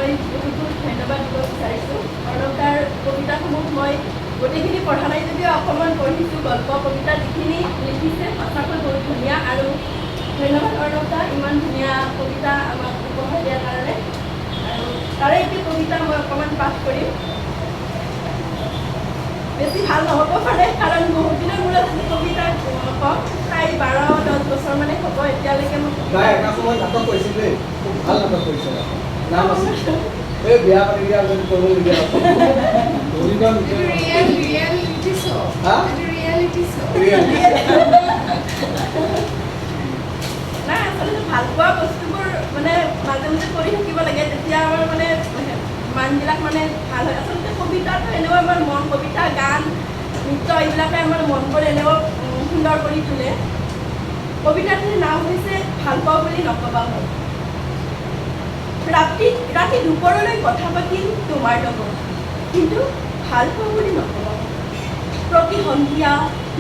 মই বহুতো ধন্যবাদ দিব বিচাৰিছোঁ। অৰ্ণৱদাৰ কবিতাসমূহ মই গোটেইখিনি পঢ়া নাই যদিও অকণমান পঢ়িছোঁ। গল্প কবিতা যিখিনি লিখিছে সঁচাকৈ বহুত ধুনীয়া, আৰু ধন্যবাদ অৰ্ণৱদা ইমান ধুনীয়া কবিতা আমাক উপহাৰ দিয়াৰ কাৰণে। আৰু তাৰে এটি কবিতা মই অকণমান পাঠ কৰিম। বেছি ভাল নহ'ব পাৰে, কাৰণ বহুত দিনৰ মূৰত কবিতা কম, প্ৰায় 12-10 বছৰ মানে হ'ব এতিয়ালৈকে মই এটা সময়ত নাটক কৰিছিল দেই, খুব ভাল নাটক কৰিছিল। নাম আছিল এই বিয়া পাতি দিয়া যদি কৰিবলগীয়া নাই, আচলতে ভাল পোৱা বস্তুবোৰ মানে মাজে মাজে কৰি থাকিব লাগে, তেতিয়া আমাৰ মানে মানবিলাক মানে ভাল হয়। আচলতে কবিতাটো এনেও আমাৰ মন, কবিতা গান নৃত্য এইবিলাকে আমাৰ মনবোৰ এনেও সুন্দৰ কৰি তোলে। কবিতাটোৰ নাম হৈছে ভাল পাওঁ বুলি নকবা হ'ল। ৰাতি দুপৰলৈ কথা পাতিম তোমাৰ লগত, কিন্তু ভাল পাওঁ বুলি নকবা হ'ল। প্ৰতি সন্ধিয়া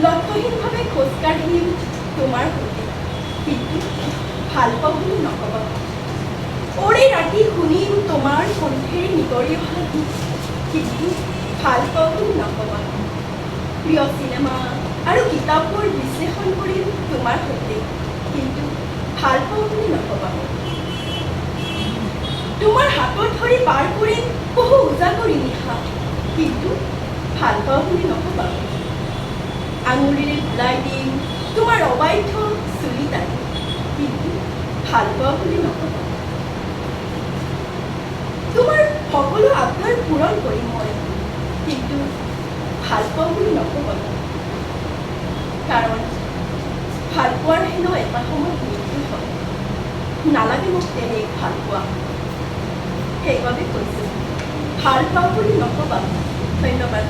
লক্ষ্যহীনভাৱে খোজকাঢ়িম তোমাৰ সৈতে, কিন্তু ভাল পাওঁ বুলি নকবা হ'ল। ওৰে ৰাতি শুনিম তোমাৰ কণ্ঠেৰ নিগৰি অহা গীত, কিন্তু ভাল পাওঁ বুলি নকবা হ'ল। প্ৰিয় চিনেমা আৰু কিতাপবোৰ বিশ্লেষণ কৰিম তোমাৰ সৈতে, কিন্তু ভাল পাওঁ বুলি নকবা হ'ল। তোমাৰ হাতত ধৰি পাৰ কৰিম বহু উজাগৰি নিশা, কিন্তু ভাল পাওঁ বুলি নকবা হ'ল। আঙুলিৰে বুলাই দিম তোমাৰ অবাধ্য চুলি দাড়ি, কিন্তু ভাল পোৱা বুলি নকবা। তোমাৰ সকলো আবদাৰ পূৰণ কৰিম মই, কিন্তু ভাল পাওঁ বুলি নকবা। কাৰণ ভাল পোৱাৰ হেনো এটা সময়ত মৃত্যু হয়। নালাগে মোক তেনে ভাল পোৱা, সেইবাবে কৈছোঁ ভাল পাওঁ বুলি নকবা। ধন্যবাদ।